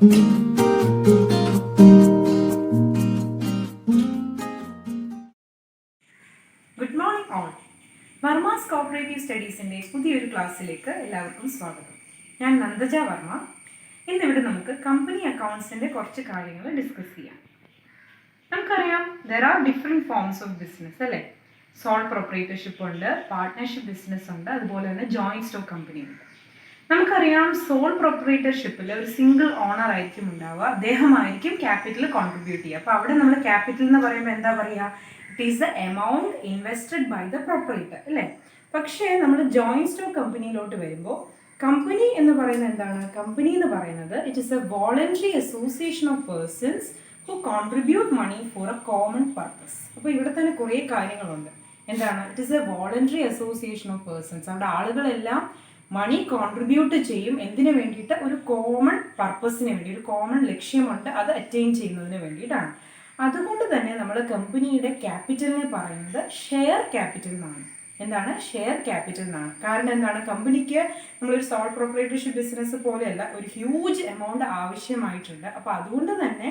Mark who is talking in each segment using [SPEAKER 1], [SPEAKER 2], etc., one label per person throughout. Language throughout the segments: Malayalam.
[SPEAKER 1] Good morning all. Varma's cooperative സ്റ്റഡീസിൻ്റെ പുതിയൊരു ക്ലാസ്സിലേക്ക് എല്ലാവർക്കും സ്വാഗതം. ഞാൻ നന്ദജ വർമ്മ. ഇന്നിവിടെ നമുക്ക് കമ്പനി അക്കൗണ്ട്സിൻ്റെ കുറച്ച് കാര്യങ്ങൾ ഡിസ്കസ് ചെയ്യാം. നമുക്കറിയാം there are different forms of business അല്ലേ. സോൾ പ്രൊപ്പറേറ്റർഷിപ്പ് ഉണ്ട്, പാർട്ട്ണർഷിപ്പ് ബിസിനസ് ഉണ്ട്, അതുപോലെ തന്നെ ജോയിൻറ്റ് സ്റ്റോക്ക് കമ്പനി ഉണ്ട്. നമുക്കറിയാം സോൾ പ്രൊപ്പറേറ്റർഷിപ്പിൽ ഒരു സിംഗിൾ ഓണർ ആയിരിക്കും ഉണ്ടാവുക, അദ്ദേഹമായിരിക്കും ക്യാപിറ്റൽ കോൺട്രിബ്യൂട്ട് ചെയ്യുക. അപ്പോൾ അവിടെ നമ്മൾ ക്യാപിറ്റൽ എന്ന് പറയുമ്പോൾ എന്താ പറയുക, it is the amount invested by the proprietor അല്ലേ. പക്ഷേ നമ്മൾ ജോയിൻറ്റ് സ്റ്റോക്ക് കമ്പനിയിലോട്ട് വരുമ്പോൾ കമ്പനി എന്ന് പറയുന്നത് എന്താണ്? കമ്പനി എന്ന് പറയുന്നത് it is a voluntary association of persons who contribute money for a common purpose. അപ്പോൾ ഇവിടെ തന്നെ കുറേ കാര്യങ്ങളുണ്ട്. എന്താണ്? It is a voluntary association of persons. അവിടെ ആളുകളെല്ലാം മണി കോൺട്രിബ്യൂട്ട് ചെയ്യും. എന്തിനു വേണ്ടിയിട്ട്? ഒരു കോമൺ പർപ്പസിന് വേണ്ടി, ഒരു കോമൺ ലക്ഷ്യമുണ്ട്, അത് അറ്റൈൻ ചെയ്യുന്നതിന് വേണ്ടിയിട്ടാണ്. അതുകൊണ്ട് തന്നെ നമ്മൾ കമ്പനിയുടെ ക്യാപിറ്റലിനെ പറയുന്നത് ഷെയർ ക്യാപിറ്റൽ എന്നാണ്. എന്താണ്? ഷെയർ ക്യാപിറ്റൽ എന്നാണ്. കാരണം എന്താണ്? കമ്പനിക്ക് നമ്മളൊരു സോൾ പ്രൊപ്പറേറ്റർഷിപ്പ് ബിസിനസ് പോലെയല്ല, ഒരു ഹ്യൂജ് എമൗണ്ട് ആവശ്യമായിട്ടുണ്ട്. അപ്പോൾ അതുകൊണ്ട് തന്നെ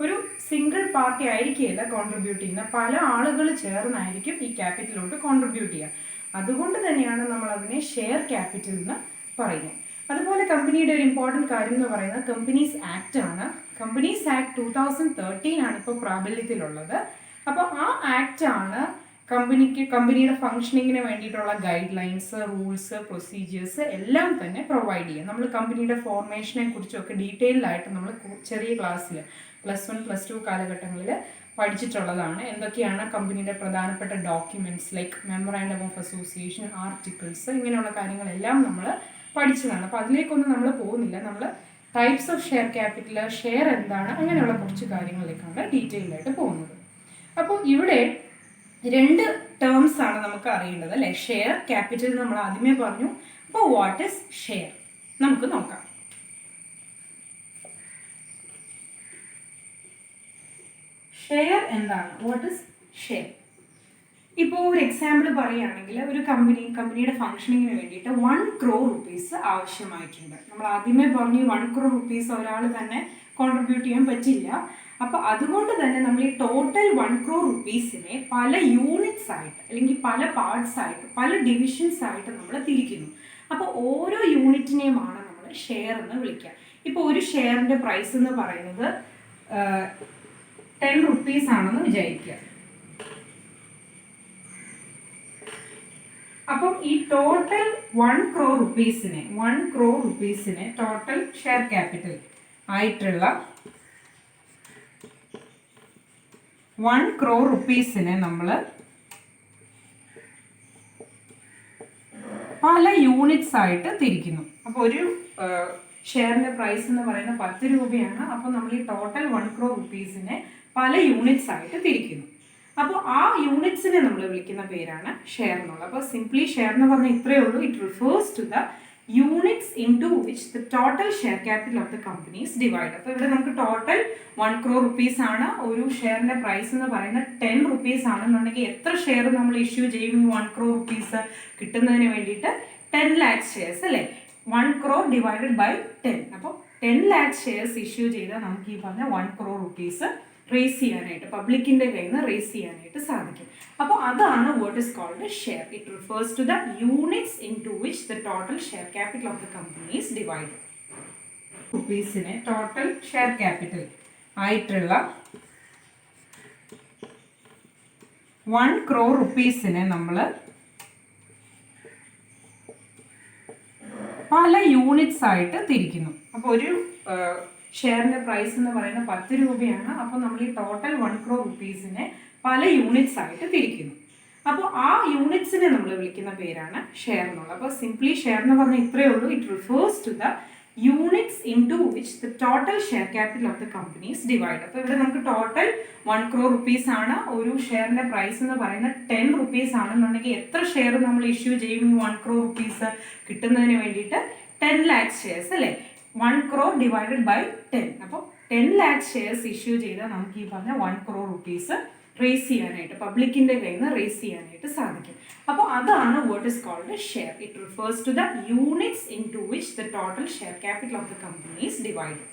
[SPEAKER 1] ഒരു സിംഗിൾ പാർട്ടി ആയിരിക്കില്ല കോൺട്രിബ്യൂട്ട് ചെയ്യുന്നത്, പല ആളുകൾ ചേർന്നായിരിക്കും ഈ ക്യാപിറ്റലിലോട്ട് കോൺട്രിബ്യൂട്ട് ചെയ്യുക. അതുകൊണ്ട് തന്നെയാണ് നമ്മൾ അതിനെ ഷെയർ ക്യാപിറ്റൽ എന്ന് പറയുന്നത്. അതുപോലെ കമ്പനിയുടെ ഒരു ഇമ്പോർട്ടൻറ്റ് കാര്യം എന്ന് പറയുന്നത് കമ്പനീസ് ആക്ട് ആണ്. കമ്പനീസ് ആക്ട് 2013 ആണ് ഇപ്പോൾ പ്രാബല്യത്തിലുള്ളത്. അപ്പോൾ ആ ആക്ട് ആണ് കമ്പനിയുടെ ഫങ്ഷനിങ്ങിന് വേണ്ടിയിട്ടുള്ള ഗൈഡ് ലൈൻസ്, റൂൾസ്, പ്രൊസീജിയേഴ്സ് എല്ലാം തന്നെ പ്രൊവൈഡ് ചെയ്യുക. നമ്മൾ കമ്പനിയുടെ ഫോർമേഷനെ കുറിച്ചൊക്കെ ഡീറ്റെയിൽഡായിട്ട് നമ്മൾ ചെറിയ ക്ലാസ്സിൽ +1 +2 കാലഘട്ടങ്ങളിൽ പഠിച്ചിട്ടുള്ളതാണ്. എന്തൊക്കെയാണ് കമ്പനിയുടെ പ്രധാനപ്പെട്ട documents like memorandum of association, articles, ഇങ്ങനെയുള്ള കാര്യങ്ങളെല്ലാം നമ്മൾ പഠിച്ചതാണ്. അപ്പോൾ അതിലേക്കൊന്നും നമ്മൾ പോകുന്നില്ല. നമ്മൾ types of share capital, share എന്താണ്, അങ്ങനെയുള്ള കുറച്ച് കാര്യങ്ങളിലേക്കാണ് ഡീറ്റെയിൽഡായിട്ട് പോകുന്നത്. അപ്പോൾ ഇവിടെ 2 ടേംസ് ആണ് നമുക്ക് അറിയേണ്ടത് അല്ലേ. ഷെയർ ക്യാപിറ്റൽ നമ്മൾ ആദ്യമേ പറഞ്ഞു. അപ്പോൾ വാട്ട് ഈസ് ഷെയർ നമുക്ക് നോക്കാം. ഷെയർ എന്താണ്? What is share? ഇപ്പോൾ ഒരു എക്സാമ്പിൾ പറയുകയാണെങ്കിൽ ഒരു കമ്പനിയുടെ ഫംഗ്ഷനിങ്ങിന് വേണ്ടിയിട്ട് 1 crore rupees ആവശ്യമായിട്ടുണ്ട്. നമ്മൾ ആദ്യമേ പറഞ്ഞു 1 crore rupees ഒരാൾ തന്നെ കോൺട്രിബ്യൂട്ട് ചെയ്യാൻ പറ്റില്ല. അപ്പോൾ അതുകൊണ്ട് തന്നെ നമ്മൾ ഈ ടോട്ടൽ 1 crore rupeesനെ പല യൂണിറ്റ്സ് ആയിട്ട് അല്ലെങ്കിൽ പല പാർട്സ് ആയിട്ട്, പല ഡിവിഷൻസ് ആയിട്ട് നമ്മൾ തിരിക്കുന്നു. അപ്പോൾ ഓരോ യൂണിറ്റിനെയുമാണ് നമ്മൾ ഷെയർ എന്ന് വിളിക്കുക. ഇപ്പോൾ ഒരു ഷെയറിൻ്റെ പ്രൈസ് എന്ന് പറയുന്നത് 10 rupees ആണെന്ന് വിചാരിക്കുക. അപ്പം ഈ ടോട്ടൽ 1 crore rupeesനെ ടോട്ടൽ ഷെയർ ക്യാപിറ്റൽ ആയിട്ടുള്ള 1 crore rupeesനെ നമ്മൾ പല യൂണിറ്റ്സ് ആയിട്ട് തിരിക്കുന്നു. അപ്പോൾ ഒരു ഷെയറിൻ്റെ പ്രൈസ് എന്ന് പറയുന്നത് 10 രൂപയാണ്. അപ്പോൾ നമ്മൾ ഈ ടോട്ടൽ 1 crore rupeesനെ പല യൂണിറ്റ്സ് ആയിട്ട് തിരിക്കുന്നു. അപ്പോൾ ആ യൂണിറ്റ്സിനെ നമ്മൾ വിളിക്കുന്ന പേരാണ് ഷെയർ എന്നുള്ളത്. അപ്പോൾ സിംപ്ലി ഷെയർ എന്ന് പറഞ്ഞാൽ ഇത്രയേ ഉള്ളൂ. It refers to the units into which the total share capital of the company is divide. അപ്പോൾ ഇവിടെ നമുക്ക് ടോട്ടൽ 1 crore rupees ആണ്. ഒരു ഷെയറിൻ്റെ പ്രൈസ് എന്ന് പറയുന്നത് 10 rupees ആണെന്നുണ്ടെങ്കിൽ എത്ര ഷെയർ നമ്മൾ ഇഷ്യൂ ചെയ്യും? 1 crore rupees കിട്ടുന്നതിന് വേണ്ടിയിട്ട് 10 lakhs ഷെയർസ് അല്ലേ. 1 crore divided by 10. അപ്പോൾ 10 lakhs ഷെയർസ് ഇഷ്യൂ ചെയ്താൽ നമുക്ക് ഈ പറഞ്ഞ 1 crore rupees റേസ് ചെയ്യാനായിട്ട്, പബ്ലിക്കിൻ്റെ കയ്യിൽ നിന്ന് റേസ് ചെയ്യാനായിട്ട് സാധിക്കും. അപ്പോൾ അതാണ് what is called share. It refers to the units into which the total share capital of the company is divided. റുപ്പീസിനെ ടോട്ടൽ ഷെയർ ക്യാപിറ്റൽ ആയിട്ടുള്ള 1 crore rupeesനെ നമ്മൾ പല യൂണിറ്റ്സ് ആയിട്ട് തിരിക്കുന്നു. അപ്പോൾ ഒരു ഷെയറിൻ്റെ പ്രൈസ് എന്ന് പറയുന്നത് 10 രൂപയാണ്. അപ്പോൾ നമ്മൾ ഈ ടോട്ടൽ 1 crore rupeesനെ പല യൂണിറ്റ്സ് ആയിട്ട് തിരിക്കുന്നു. അപ്പോൾ ആ യൂണിറ്റ്സിനെ നമ്മൾ വിളിക്കുന്ന പേരാണ് ഷെയർ എന്നുള്ളത്. അപ്പോൾ സിംപ്ലി ഷെയർ എന്ന് പറഞ്ഞാൽ ഇത്രയേ ഉള്ളൂ. It refers to the units into which the total share capital of the company is divide. അപ്പോൾ ഇവിടെ നമുക്ക് ടോട്ടൽ 1 crore rupees ആണ്. ഒരു ഷെയറിൻ്റെ പ്രൈസ് എന്ന് പറയുന്നത് 10 rupees ആണെന്നുണ്ടെങ്കിൽ എത്ര ഷെയർ നമ്മൾ ഇഷ്യൂ ചെയ്യും? 1 crore rupees കിട്ടുന്നതിന് വേണ്ടിയിട്ട് 10 lakhs ഷെയർസ് അല്ലേ. 1 crore divided by 10. അപ്പോൾ 10 lakhs ഷെയർസ് ഇഷ്യൂ ചെയ്താൽ നമുക്ക് ഈ പറഞ്ഞ 1 crore rupees റേസ് ചെയ്യാനായിട്ട്, പബ്ലിക്കിൻ്റെ കയ്യിൽ നിന്ന് റേസ് ചെയ്യാനായിട്ട് സാധിക്കും. അപ്പോൾ അതാണ് what is called share. It refers to the units into which the total share capital of the company is divided.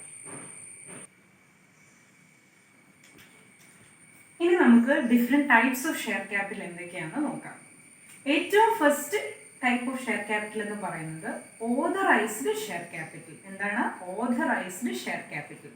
[SPEAKER 1] ഇനി നമുക്ക് different types of share capital എന്തൊക്കെയാണെന്ന് നോക്കാം. ഏറ്റവും first type of share capital എന്ന് പറയുന്നത് ഓതറൈസ്ഡ് ഷെയർ ക്യാപിറ്റൽ. എന്താണ് authorised share capital?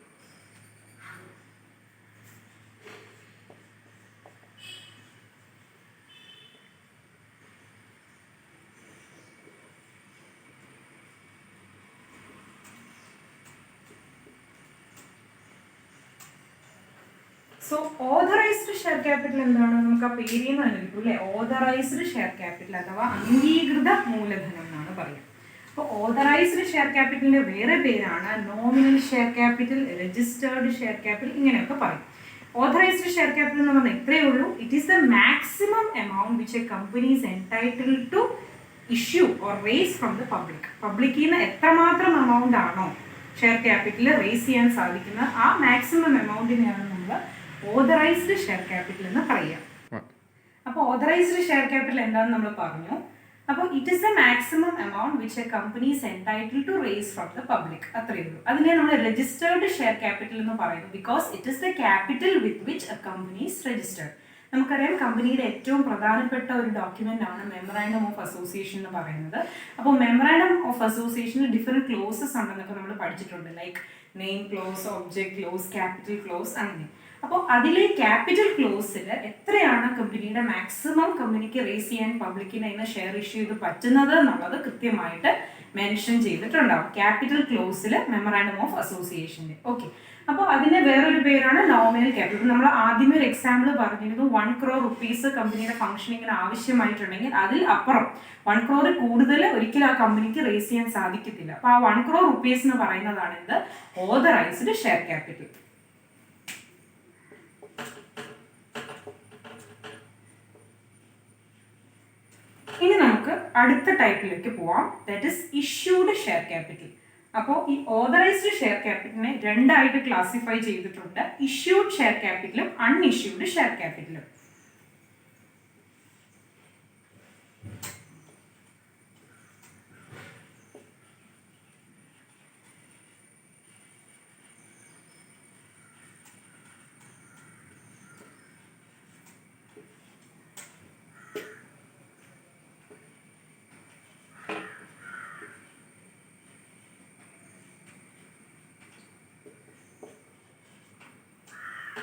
[SPEAKER 1] So authorised share capital എന്താണ്? നമുക്ക് ആ പേരിൽ നിന്ന് തന്നെ കിട്ടും അല്ലേ? ഓതറൈസ്ഡ് ഷെയർ ക്യാപിറ്റൽ അഥവാ അംഗീകൃത മൂലധനം എന്നാണ് പറയുക. അപ്പോൾ ഓതറൈസ്ഡ് ഷെയർ ക്യാപിറ്റലിന്റെ വേറെ പേരാണ് nominal share capital, registered share capital, ഇങ്ങനെയൊക്കെ പറയും. ഓതറൈസ്ഡ് ഷെയർ ക്യാപിറ്റൽ എന്ന് പറഞ്ഞാൽ ഇത്രയേ ഉള്ളൂ. It is the maximum amount which a company is entitled to issue or raise from the public. പബ്ലിക്കിൽ നിന്ന് എത്രമാത്രം എമൗണ്ട് ആണോ ഷെയർ ക്യാപിറ്റൽ റേസ് ചെയ്യാൻ സാധിക്കുന്നത്, ആ മാക്സിമം എമൗണ്ടിനെയാണ് നമ്മൾ ഓതറൈസ്ഡ് ഷെയർ ക്യാപിറ്റൽ എന്ന് പറയുക. അപ്പോൾ ഓതറൈസ്ഡ് ഷെയർ ക്യാപിറ്റൽ എന്താണെന്ന് നമ്മൾ പറഞ്ഞു. അപ്പോൾ it is the maximum amount which a company is entitled to raise from the public, അത്രയേ ഉള്ളൂ. അതിനെ നമ്മൾ രജിസ്റ്റേർഡ് ഷെയർ ക്യാപിറ്റൽ എന്ന് പറയുന്നു. Because it is the capital with which a company is registered. നമുക്കറിയാം കമ്പനിയുടെ ഏറ്റവും പ്രധാനപ്പെട്ട ഒരു ഡോക്യുമെന്റ് ആണ് മെമ്മറാൻഡം ഓഫ് അസോസിയേഷൻ എന്ന് പറയുന്നത്. അപ്പോൾ മെമ്മറാൻഡം ഓഫ് അസോസിയേഷനിൽ ഡിഫറെൻറ്റ് ക്ലോസസ് ഉണ്ടെന്നൊക്കെ നമ്മൾ പഠിച്ചിട്ടുണ്ട്. Like name close, object close, capital close, അങ്ങനെ. അപ്പോൾ അതിലെ ക്യാപിറ്റൽ ക്ലോസിൽ എത്രയാണ് കമ്പനിയുടെ മാക്സിമം കമ്പനിക്ക് റേസ് ചെയ്യാൻ പബ്ലിക്കിന് അതിന് ഷെയർ ഇഷ്യൂ ചെയ്ത് പറ്റുന്നത് എന്നുള്ളത് കൃത്യമായിട്ട് മെൻഷൻ ചെയ്തിട്ടുണ്ടാവും ക്യാപിറ്റൽ ക്ലോസിൽ മെമ്മറാൻഡം ഓഫ് അസോസിയേഷൻ്റെ. ഓക്കെ, അപ്പോൾ അതിന് വേറൊരു പേരാണ് നോമിനൽ ക്യാപിറ്റൽ. നമ്മൾ ആദ്യമേ ഒരു എക്സാമ്പിൾ പറഞ്ഞിരുന്നു. 1 crore rupees കമ്പനിയുടെ ഫംഗ്ഷനിങ്ങിന് ആവശ്യമായിട്ടുണ്ടെങ്കിൽ അതിൽ അപ്പുറം 1 crore കൂടുതൽ ഒരിക്കലും ആ കമ്പനിക്ക് റേസ് ചെയ്യാൻ സാധിക്കത്തില്ല. അപ്പോൾ ആ 1 crore rupees എന്ന് പറയുന്നതാണ് ഇത് ഓതറൈസ്ഡ് ഷെയർ ക്യാപിറ്റൽ. ഇനി നമുക്ക് അടുത്ത ടൈപ്പിലേക്ക് പോവാം. That is issued share capital. അപ്പോൾ ഈ ഓതറൈസ്ഡ് ഷെയർ ക്യാപിറ്റലിനെ രണ്ടായിട്ട് ക്ലാസിഫൈ ചെയ്തിട്ടുണ്ട്. ഇഷ്യൂഡ് ഷെയർ ക്യാപിറ്റലും അൺഇഷ്യൂഡ് ഷെയർ ക്യാപിറ്റലും.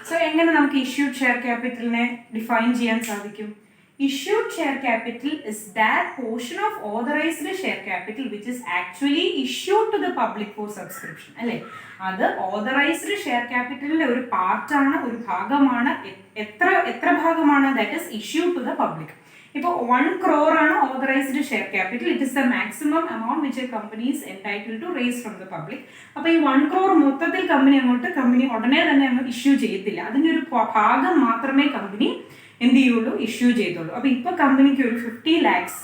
[SPEAKER 1] സോ എങ്ങനെ നമുക്ക് ഇഷ്യൂഡ് ഷെയർ ക്യാപിറ്റലിനെ ഡിഫൈൻ ചെയ്യാൻ സാധിക്കും? Issued share capital is that portion of authorised share capital which is actually issued to the public for subscription. അല്ലേ, അത് ഓതറൈസ്ഡ് ഷെയർ ക്യാപിറ്റലിന്റെ ഒരു പാർട്ടാണ്, ഒരു ഭാഗമാണ്. എത്ര ഭാഗമാണ്? That is issued to the public. ഇപ്പോൾ 1 crore ആണ് authorised share capital. It is the maximum amount which a company is entitled to raise from the public. അപ്പോൾ ഈ 1 crore മൊത്തത്തിൽ കമ്പനി ഉടനെ തന്നെ അങ്ങ് ഇഷ്യൂ ചെയ്യത്തില്ല. അതിൻ്റെ ഒരു ഭാഗം മാത്രമേ കമ്പനി എന്ത് ചെയ്യുള്ളൂ, ഇഷ്യൂ ചെയ്തുള്ളൂ. അപ്പോൾ ഇപ്പോൾ കമ്പനിക്ക് ഒരു 50 lakhs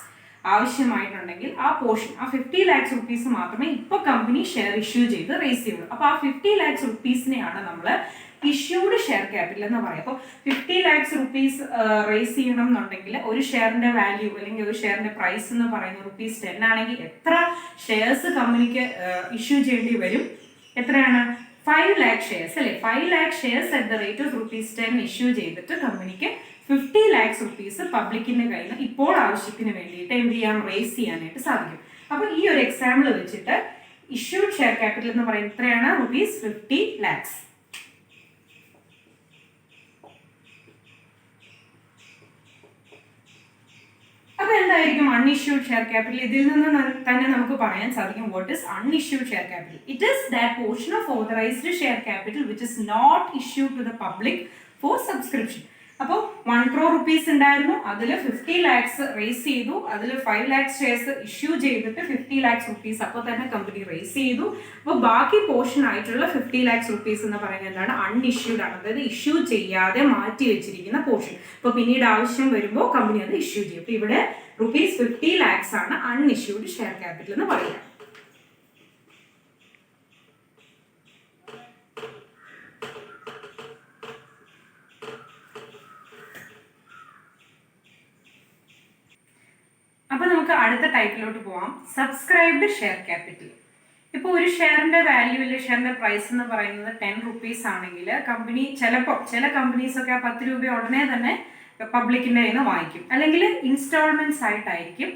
[SPEAKER 1] ആവശ്യമായിട്ടുണ്ടെങ്കിൽ ആ പോർഷൻ, ആ 50 lakhs rupees മാത്രമേ ഇപ്പോൾ കമ്പനി ഷെയർ ഇഷ്യൂ ചെയ്ത് റേസ് ചെയ്യുള്ളൂ. അപ്പോൾ ആ 50 lakhs rupeesനെയാണ് നമ്മൾ ഇഷ്യൂഡ് ഷെയർ ക്യാപിറ്റൽ എന്ന് പറയും. അപ്പോൾ 50 lakhs rupees റേസ് ചെയ്യണം എന്നുണ്ടെങ്കിൽ ഒരു ഷെയറിന്റെ വാല്യൂ അല്ലെങ്കിൽ ഒരു ഷെയറിന്റെ പ്രൈസ് എന്ന് പറയുന്നത് ₹10 ആണെങ്കിൽ എത്ര ഷെയർസ് കമ്പനിക്ക് ഇഷ്യൂ ചെയ്യേണ്ടി വരും? എത്രയാണ്? 5 lakh shares അല്ലേ? 5 lakh shares at the rate of ₹10 issue ചെയ്തിട്ട് കമ്പനിക്ക് 50 lakhs rupees പബ്ലിക്കിന്റെ കയ്യിൽ നിന്ന് ഇപ്പോൾ ആവശ്യത്തിന് വേണ്ടിയിട്ട് എന്ത് ചെയ്യാൻ, റേസ് ചെയ്യാനായിട്ട് സാധിക്കും. അപ്പോൾ ഈ ഒരു എക്സാമ്പിൾ വെച്ചിട്ട് ഇഷ്യൂഡ് ഷെയർ ക്യാപിറ്റൽ എന്ന് പറയുന്നത് എത്രയാണ്? ₹50 lakhs. അപ്പോൾ എന്തായിരിക്കും അൺഇഷ്യൂഡ് ഷെയർ ക്യാപിറ്റൽ? ഇതിൽ നിന്ന് തന്നെ നമുക്ക് പറയാൻ സാധിക്കും what is unissued share capital. It is that portion of authorised share capital which is not issued to the public for subscription. അപ്പോൾ 1 crore rupees ഉണ്ടായിരുന്നു, അതിൽ 50 lakhs റേസ് ചെയ്തു, അതിൽ 5 lakhs ഷെയർസ് ഇഷ്യൂ ചെയ്തിട്ട് 50 lakhs rupees അപ്പോൾ തന്നെ കമ്പനി റേസ് ചെയ്തു. അപ്പോൾ ബാക്കി പോർഷൻ ആയിട്ടുള്ള 50 lakhs rupees എന്ന് പറയുന്നത് എന്താണ്? അൺഇഷ്യൂഡ് ആണ്. അതായത് ഇഷ്യൂ ചെയ്യാതെ മാറ്റി വെച്ചിരിക്കുന്ന പോർഷൻ. അപ്പോൾ പിന്നീട് ആവശ്യം വരുമ്പോൾ കമ്പനി അത് ഇഷ്യൂ ചെയ്യും. അപ്പോൾ ഇവിടെ ₹50 lakhs ആണ് അൺഇഷ്യൂഡ് ഷെയർ ക്യാപിറ്റൽ എന്ന് പറയുക. അപ്പോൾ നമുക്ക് അടുത്ത ടൈപ്പിലോട്ട് പോവാം. Subscribed share capital. ഇപ്പോൾ ഒരു ഷെയറിന്റെ വാല്യൂ ഇല്ല, ഷെയറിന്റെ പ്രൈസ് എന്ന് പറയുന്നത് 10 റുപ്പീസ് ആണെങ്കിൽ കമ്പനി ചിലപ്പോൾ ചില കമ്പനീസൊക്കെ ആ 10 രൂപ ഉടനെ തന്നെ പബ്ലിക്കിൻ്റെ കയ്യിൽ നിന്ന് വാങ്ങിക്കും, അല്ലെങ്കിൽ ഇൻസ്റ്റാൾമെന്റ്സ് ആയിട്ടായിരിക്കും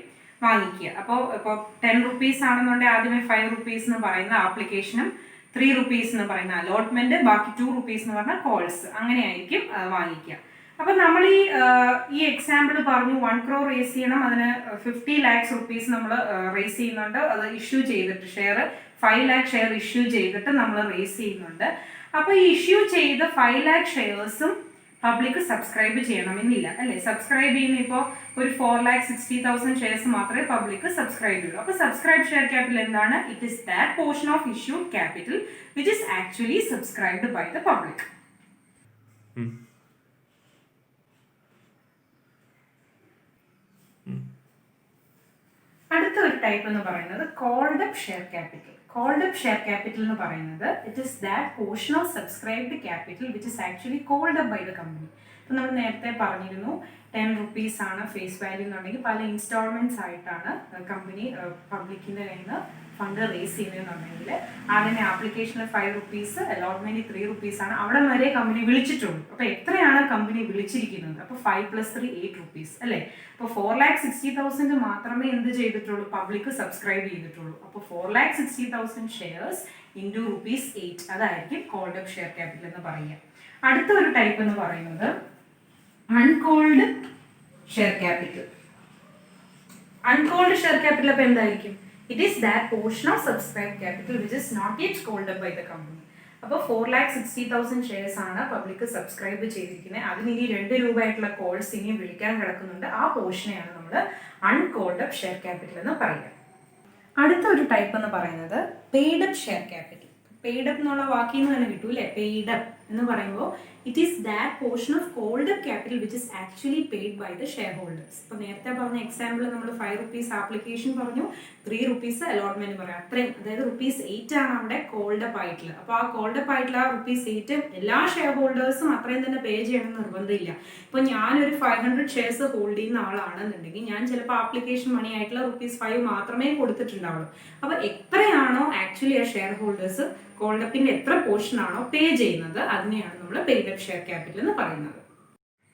[SPEAKER 1] വാങ്ങിക്കുക. ഇപ്പോൾ 10 റുപ്പീസ് ആണെന്നുണ്ടെങ്കിൽ ആദ്യമേ 5 റുപ്പീസ് എന്ന് പറയുന്ന ആപ്ലിക്കേഷനും 3 റുപ്പീസ് എന്ന് പറയുന്ന അലോട്ട്മെന്റ്, ബാക്കി 2 റുപ്പീസ് എന്ന് പറഞ്ഞ കോൾസ്, അങ്ങനെയായിരിക്കും വാങ്ങിക്കുക. അപ്പം നമ്മൾ ഈ എക്സാമ്പിൾ പറഞ്ഞു 1 crore റേസ് ചെയ്യണം, അതിന് 50 lakhs റുപ്പീസ് നമ്മൾ റേസ് ചെയ്യുന്നുണ്ട്, അത് ഇഷ്യൂ ചെയ്തിട്ട് ഷെയർ 5 lakh ഷെയർ ഇഷ്യൂ ചെയ്തിട്ട് നമ്മൾ റേസ് ചെയ്യുന്നുണ്ട്. അപ്പോൾ ഈ ഇഷ്യൂ ചെയ്ത 5 lakh ഷെയർസും പബ്ലിക് സബ്സ്ക്രൈബ് ചെയ്യണമെന്നില്ല അല്ലേ. സബ്സ്ക്രൈബ് ചെയ്യുന്ന ഇപ്പോൾ ഒരു 4,60,000 ഷെയർസ് മാത്രമേ പബ്ലിക് സബ്സ്ക്രൈബ് ചെയ്യുള്ളൂ. അപ്പോൾ സബ്സ്ക്രൈബ് ഷെയർ ക്യാപിറ്റൽ എന്താണ്? It is that portion of issued capital which is actually subscribed by the public. അടുത്ത ഒരു ടൈപ്പ് എന്ന് പറയുന്നത് called up share capital. Called up share capital എന്ന് പറയുന്നത് it is that portion of subscribed capital which is actually called up by the company. ഇപ്പം നമ്മൾ നേരത്തെ പറഞ്ഞിരുന്നു 10 റുപ്പീസ് ആണ് ഫേസ് വാല്യൂ എന്നുണ്ടെങ്കിൽ പല ഇൻസ്റ്റാൾമെന്റ്സ് ആയിട്ടാണ് കമ്പനി പബ്ലിക്കിൻ്റെ കയ്യിൽ നിന്ന് ഫണ്ട് റേസ് ചെയ്യുന്നതെന്നുണ്ടെങ്കിൽ ആദ്യമേ ആപ്ലിക്കേഷനിൽ 5 റുപ്പീസ്, അലോട്ട്മെന്റ് 3 റുപ്പീസ് ആണ്, അവിടെ വരെ കമ്പനി വിളിച്ചിട്ടുള്ളൂ. അപ്പോൾ എത്രയാണ് കമ്പനി വിളിച്ചിരിക്കുന്നത്? അപ്പോൾ 5 + 3 8 റുപ്പീസ് അല്ലേ. അപ്പോൾ 4,60,000 മാത്രമേ എന്ത് ചെയ്തിട്ടുള്ളൂ? പബ്ലിക് സബ്സ്ക്രൈബ് ചെയ്തിട്ടുള്ളൂ. അപ്പോൾ 4,60,000 ഷെയർസ് ഇൻറ്റു ₹8, അതായിരിക്കും കോൾഡ് അപ്പ് ഷെയർ ക്യാപിറ്റൽ എന്ന് പറയുക. അടുത്ത ഒരു ടൈപ്പ് എന്ന് പറയുന്നത് uncalled share capital. Uncalled share capital അപ്പോൾ എന്തായിരിക്കും? It is that portion of subscribed capital which is not yet called up by the company. അപ്പോൾ 4,60,000 ഷെയർസ് ആണ് പബ്ലിക് സബ്സ്ക്രൈബ് ചെയ്തിരിക്കുന്നത്. അതിന് ഇനി 2 രൂപ ആയിട്ടുള്ള കോൾസ് ഇനിയും വിളിക്കാൻ കിടക്കുന്നുണ്ട്. ആ പോർഷനെയാണ് നമ്മൾ അൺകോൾഡ് അപ്പ് ഷെയർ ക്യാപിറ്റൽ എന്ന് പറയുക. അടുത്ത ഒരു ടൈപ്പ് എന്ന് പറയുന്നത് paid up share capital. Paid up എന്നുള്ള വാക്കിൽ നിന്ന് തന്നെ കിട്ടൂ അല്ലേ. പെയ്ഡ് അപ്പ് എന്ന് പറയുമ്പോൾ it is that portion of called up capital which is actually paid by the shareholders. ഇപ്പോൾ നേരത്തെ പറഞ്ഞ എക്സാമ്പിൾ നമ്മൾ 5 റുപ്പീസ് ആപ്ലിക്കേഷൻ പറഞ്ഞു, 3 റുപ്പീസ് അലോട്ട്മെന്റ് പറയാം, അത്രയും, അതായത് ₹8 ആണ് അവിടെ കോൾഡ് അപ്പ് ആയിട്ടുള്ളത്. അപ്പോൾ ആ കോൾഡ് അപ്പ് ആയിട്ടുള്ള ₹8 എല്ലാ ഷെയർ ഹോൾഡേഴ്സും അത്രയും തന്നെ പേ ചെയ്യണമെന്ന് നിർബന്ധമില്ല. ഇപ്പോൾ ഞാനൊരു 500 ഷെയർസ് ഹോൾഡ് ചെയ്യുന്ന ആളാണെന്നുണ്ടെങ്കിൽ ഞാൻ ചിലപ്പോൾ ആപ്ലിക്കേഷൻ മണി ആയിട്ടുള്ള ₹5 മാത്രമേ കൊടുത്തിട്ടുണ്ടാവുള്ളൂ. അപ്പോൾ എത്രയാണോ ആക്ച്വലി ആ ഷെയർ ഹോൾഡേഴ്സ് കോൾഡ് അപ്പിന്റെ എത്ര പോർഷൻ ആണോ പേ ചെയ്യുന്നത് അതിനെയാണ് നമ്മൾ പെയ്ഡ് അപ്പ് ഷെയർ ക്യാപിറ്റൽ എന്ന് പറയുന്നത്.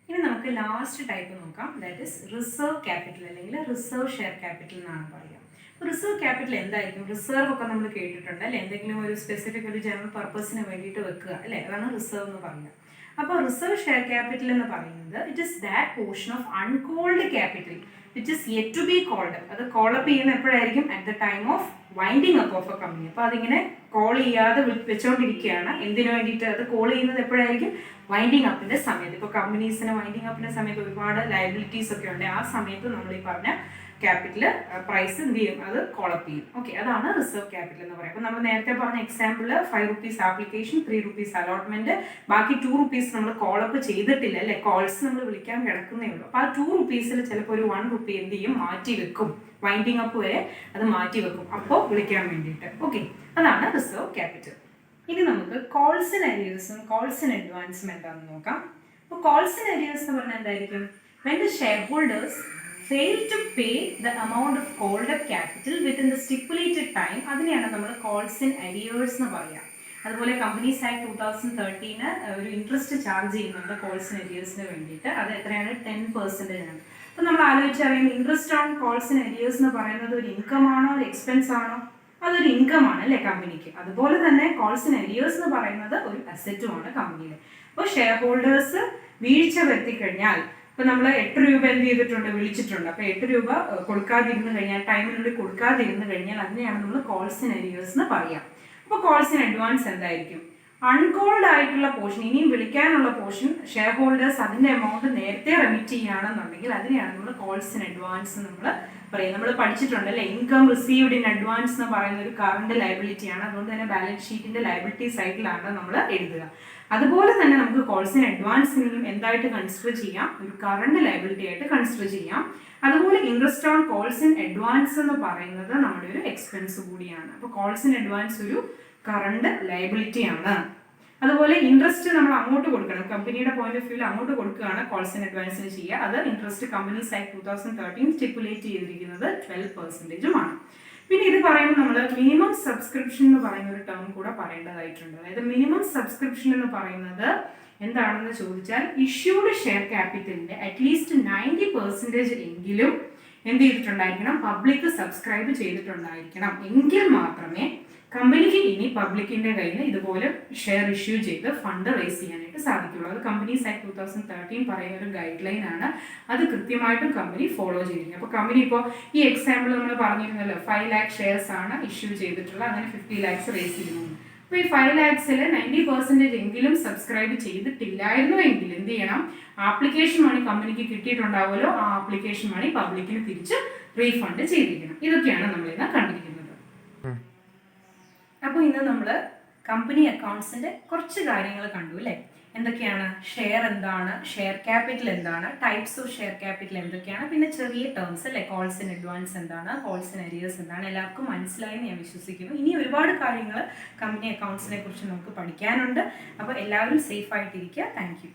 [SPEAKER 1] ഇനി നമുക്ക് ലാസ്റ്റ് ടൈപ്പ് നോക്കാം, ദാറ്റ് ഇസ് റിസർവ് ക്യാപിറ്റൽ അല്ലെങ്കിൽ റിസർവ് ഷെയർ ക്യാപിറ്റൽ എന്നാണ് പറയുക. അപ്പോൾ റിസർവ് ക്യാപിറ്റൽ എന്തായിരിക്കും? റിസർവ് ഒക്കെ നമ്മൾ കേട്ടിട്ടുണ്ട് അല്ലെ, എന്തെങ്കിലും ഒരു സ്പെസിഫിക് ഒരു ജനറൽ പർപ്പസിന് വേണ്ടിയിട്ട് വെക്കുക അല്ലെ, അതാണ് റിസർവ് എന്ന് പറയുക. അപ്പോൾ റിസർവ് ഷെയർ ക്യാപിറ്റൽ എന്ന് പറയുന്നത് it is that portion of uncalled capital which is yet to be called up. അത് കോൾ അപ്പ് ചെയ്യുന്ന എപ്പോഴായിരിക്കും? At the time of winding up of a company. അപ്പോൾ അതിങ്ങനെ കോൾ ചെയ്യാതെ വെച്ചുകൊണ്ടിരിക്കുകയാണ്. എന്തിനു വേണ്ടിയിട്ട്? അത് കോൾ ചെയ്യുന്നത് എപ്പോഴായിരിക്കും? വൈൻഡിങ് അപ്പിന്റെ സമയത്ത്. ഇപ്പോൾ കമ്പനീസിന് വൈൻഡിങ് അപ്പിന്റെ സമയത്ത് ഒരുപാട് ലയബിലിറ്റീസ് ഒക്കെ ഉണ്ട്. ആ സമയത്ത് നമ്മൾ ഈ പറഞ്ഞ ക്യാപിറ്റൽ പ്രൈസ് എന്ത് ചെയ്യും? അത് കോൾ അപ്പ് ചെയ്യും. ഓക്കെ, അതാണ് റിസർവ് ക്യാപിറ്റൽ എന്ന് പറയുന്നത്. അപ്പോൾ നമ്മൾ നേരത്തെ പറഞ്ഞ example 5 rupees application, 3 rupees allotment, ബാക്കി 2 റുപ്പീസ് നമ്മൾ കോൾ അപ്പ് ചെയ്തിട്ടില്ല അല്ലെ, കോൾസ് നമ്മൾ വിളിക്കാൻ കിടക്കുന്നേ ഉള്ളൂ. അപ്പോൾ ആ 2 റുപ്പീസിൽ ചിലപ്പോൾ ഒരു 1 റുപ്പി എന്ത് ചെയ്യും? മാറ്റി വെക്കും, വൈൻഡിങ് അപ്പ് വരെ അത് മാറ്റി വെക്കും അപ്പോൾ വിളിക്കാൻ വേണ്ടിയിട്ട്. ഓക്കെ, അതാണ് റിസർവ് ക്യാപിറ്റൽ. ഇനി നമുക്ക് കോൾസ് ഇൻ അരിയേഴ്സും കോൾസ് ഇൻ അഡ്വാൻസും എന്താണെന്ന് നോക്കാം. അപ്പോൾ കോൾസ് ഇൻ അരിയേഴ്സ് എന്ന് പറഞ്ഞാൽ എന്തായിരിക്കും? when the shareholders fail to pay the amount of called up capital within the stipulated time, അതിനെയാണ് നമ്മൾ കോൾസ് ഇൻ അരിയേഴ്സ് എന്ന് പറയുക. അതുപോലെ കമ്പനീസ് ആക്ട് 2013 ഒരു ഇൻട്രസ്റ്റ് ചാർജ് ചെയ്യുന്നുണ്ട് കോൾസ് ഇൻ അരിയേഴ്സിന് വേണ്ടിയിട്ട്. അത് എത്രയാണ്? 10% ആണ്. അപ്പോൾ നമ്മൾ ആലോചിച്ചറിയാം, interest on calls in arrears എന്ന് പറയുന്നത് ഒരു ഇൻകം ആണോ ഒരു എക്സ്പെൻസ് ആണോ? അതൊരു ഇൻകം ആണ് അല്ലേ കമ്പനിക്ക്. അതുപോലെ തന്നെ കോൾസ് ഇൻ അരിയേഴ്സ് എന്ന് പറയുന്നത് ഒരു അസറ്റുമാണ് കമ്പനിയിൽ. അപ്പോൾ ഷെയർ ഹോൾഡേഴ്സ് വീഴ്ച വരുത്തി കഴിഞ്ഞാൽ, ഇപ്പോൾ നമ്മൾ 8 രൂപ എന്ത് ചെയ്തിട്ടുണ്ട്? വിളിച്ചിട്ടുണ്ട്. അപ്പോൾ 8 രൂപ കൊടുക്കാതിരുന്ന് കഴിഞ്ഞാൽ, ടൈമിനുള്ളിൽ കൊടുക്കാതിരുന്ന് കഴിഞ്ഞാൽ അതിനെയാണ് നമ്മൾ കോൾസ് ഇൻ അരിയേഴ്സ് എന്ന് പറയാം. അപ്പോൾ കോൾസ് ഇൻ അഡ്വാൻസ് എന്തായിരിക്കും? അൺകോൾഡ് ആയിട്ടുള്ള പോർഷൻ, ഇനിയും വിളിക്കാനുള്ള പോർഷൻ ഷെയർ ഹോൾഡേഴ്സ് അതിൻ്റെ എമൗണ്ട് നേരത്തെ റെമിറ്റ് ചെയ്യുകയാണെന്നുണ്ടെങ്കിൽ അതിനെയാണ് നമ്മൾ കോൾസ് ഇൻ അഡ്വാൻസ് നമ്മൾ പറയും. നമ്മൾ പഠിച്ചിട്ടുണ്ട് അല്ലേ, ഇൻകം റിസീവ്ഡ് ഇൻ അഡ്വാൻസ് എന്ന് പറയുന്ന ഒരു കറണ്ട് ലയബിലിറ്റിയാണ്. അതുകൊണ്ട് തന്നെ ബാലൻസ് ഷീറ്റിന്റെ ലയബിലിറ്റി സൈഡിലാണ് നമ്മൾ എഴുതുക. അതുപോലെ തന്നെ നമുക്ക് കോൾസ് ഇൻ അഡ്വാൻസിനെയും എന്തായിട്ട് കൺസിഡർ ചെയ്യാം? ഒരു കറണ്ട് ലയബിലിറ്റി ആയിട്ട് കൺസിഡർ ചെയ്യാം. അതുപോലെ interest on calls in advance എന്ന് പറയുന്നത് നമ്മുടെ ഒരു എക്സ്പെൻസ് കൂടിയാണ്. അപ്പോൾ കോൾസ് ഇൻ അഡ്വാൻസ് ഒരു കറണ്ട് ലയബിലിറ്റി ആണ്. അതുപോലെ ഇൻട്രസ്റ്റ് നമ്മൾ അങ്ങോട്ട് കൊടുക്കണം, കമ്പനിയുടെ പോയിന്റ് ഓഫ് വ്യൂവിൽ അങ്ങോട്ട് കൊടുക്കുകയാണ് കോൾസ് ഇൻ അഡ്വാൻസിന് ചെയ്യുക. അത് ഇൻട്രസ്റ്റ് കമ്പനീസ് ആക്ട് 2013 സ്റ്റിപ്പുലേറ്റ് ചെയ്തിരിക്കുന്നത് 12% ആണ്. പിന്നെ ഇത് പറയുമ്പോൾ നമ്മൾ മിനിമം സബ്സ്ക്രിപ്ഷൻ എന്ന് പറയുന്ന ഒരു ടേം കൂടെ പറയേണ്ടതായിട്ടുണ്ട്. അതായത് മിനിമം സബ്സ്ക്രിപ്ഷൻ എന്ന് പറയുന്നത് എന്താണെന്ന് ചോദിച്ചാൽ ഇഷ്യൂഡ് ഷെയർ ക്യാപിറ്റലിന്റെ അറ്റ്ലീസ്റ്റ് 90% എങ്കിലും എന്ത് ചെയ്തിട്ടുണ്ടായിരിക്കണം, പബ്ലിക് സബ്സ്ക്രൈബ് ചെയ്തിട്ടുണ്ടായിരിക്കണം. എങ്കിൽ മാത്രമേ കമ്പനിക്ക് ഇനി പബ്ലിക്കിന്റെ കയ്യിൽ നിന്ന് ഇതുപോലെ ഷെയർ ഇഷ്യൂ ചെയ്ത് ഫണ്ട് റേസ് ചെയ്യാനായിട്ട് സാധിക്കുള്ളൂ. അത് കമ്പനീസ് ആക്ട് 2013 പറയുന്ന ഒരു ഗൈഡ് ലൈൻ ആണ്. അത് കൃത്യമായിട്ടും കമ്പനി ഫോളോ ചെയ്തിരിക്കും. അപ്പോൾ കമ്പനി ഇപ്പോൾ ഈ എക്സാമ്പിൾ നമ്മൾ പറഞ്ഞിരുന്നല്ലോ, 5 lakh ഷെയർസ് ആണ് ഇഷ്യൂ ചെയ്തിട്ടുള്ളത്, അങ്ങനെ 50 lakhs റേസ് ചെയ്യുന്നു. അപ്പോൾ ഈ 5 lakhsൽ 90% എങ്കിലും സബ്സ്ക്രൈബ് ചെയ്തിട്ടില്ലായിരുന്നു എങ്കിൽ എന്ത് ചെയ്യണം, ആപ്ലിക്കേഷൻ മണി കമ്പനിക്ക് കിട്ടിയിട്ടുണ്ടാവുമല്ലോ, ആ ആപ്ലിക്കേഷൻ മണി പബ്ലിക്കിന് തിരിച്ച് റീഫണ്ട് ചെയ്തിരിക്കണം. ഇതൊക്കെയാണ് നമ്മൾ ഇന്ന് കണ്ടിരിക്കുന്നത്. അപ്പോൾ ഇന്ന് നമ്മൾ കമ്പനി അക്കൗണ്ട്സിന്റെ കുറച്ച് കാര്യങ്ങൾ കണ്ടു അല്ലേ? എന്തൊക്കെയാണ് ഷെയർ എന്താണ്, ഷെയർ ക്യാപിറ്റൽ എന്താണ്, ടൈപ്സ് ഓഫ് ഷെയർ ക്യാപിറ്റൽ എന്തൊക്കെയാണ്, പിന്നെ ചെറിയ ടേംസ് അല്ലേ, കോൾസ് ഇൻ അഡ്വാൻസ് എന്താണ്, കോൾസ് ഇൻ അരിയേഴ്സ് എന്താണ്, എല്ലാവർക്കും മനസ്സിലായി ഞാൻ വിശ്വസിക്കുന്നു. ഇനി ഒരുപാട് കാര്യങ്ങൾ കമ്പനി അക്കൗണ്ട്സിനെ കുറിച്ച് നമുക്ക് പഠിക്കാനുണ്ട്. അപ്പോൾ എല്ലാവരും സേഫ് ആയിട്ടിരിക്കുക. Thank you.